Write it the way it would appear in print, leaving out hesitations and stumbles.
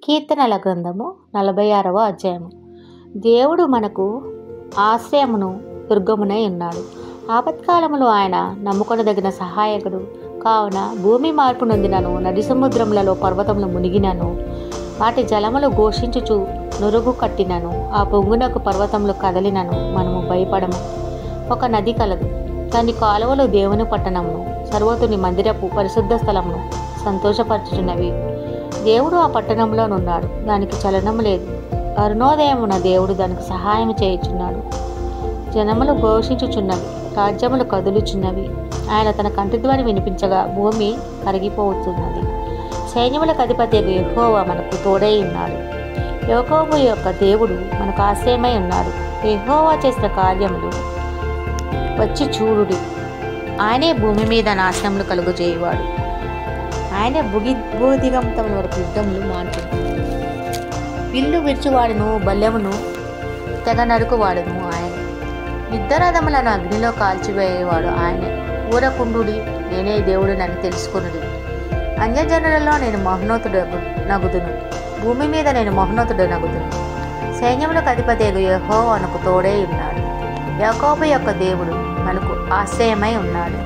కీర్తనల గ్రంథము 46వ అధ్యాయము. దేవుడు మనకు ఆశ్రయమును దుర్గమునై ఉన్నాడు. ఆపత్కాలములో ఆయన నమ్ముకొనదగిన సహాయకుడు. కావున భూమి మార్పు నొందినను, నది సముద్రములలో పర్వతములు మునిగినను, వాటి జలములు ఘోషించుచు నురుగు కట్టినను, ఆ పొంగునకు పర్వతములు కదలినను మనము భయపడము. ఒక నది కలదు, దాని కాలువలు దేవుని పట్టణమును, సర్వోతుని మందిరపు పరిశుద్ధ స్థలమును సంతోషపరచుచున్నవి. దేవుడు ఆ పట్టణంలోనున్నాడు, దానికి చలనం లేదు. అరుణోదయమున దేవుడు దానికి సహాయం చేయుచున్నాడు. జనములు ఘోషించుచున్నవి, రాజ్యములు కదులుచున్నవి. ఆయన తన కంఠధ్వని వినిపించగా భూమి కరిగిపోతున్నది. సైన్యములకు అధిపతి యెహోవా మనకు తోడై ఉన్నాడు. యాకోబు యొక్క దేవుడు మనకు ఆశ్రయమై ఉన్నాడు. యెహోవా చేసిన కార్యములు వచ్చి చూడుడి. ఆయనే భూమి మీద నాశనములు కలుగజేయువాడు. ఆయన భూదిగంతముల వరకు యుద్ధములు మానుచున్నాడు. విల్లు విరుచువాడును, బల్లెమును తెగ నరుకువాడును ఆయన. యుద్ధరథములను అగ్నిలో కాల్చివేయేవాడు ఆయనే. ఊరకుండుడి, నేనే దేవుడినని తెలుసుకొనుడి. అన్యజనులలో నేను మహోన్నతుడు నగుదును, భూమి మీద నేను మహోన్నతుడు నగుదును. సైన్యములకు అధిపతి యెహోవా మనకు తోడై ఉన్నాడు. యాకోబు యొక్క దేవుడు మనకు ఆశ్రయమై ఉన్నాడు.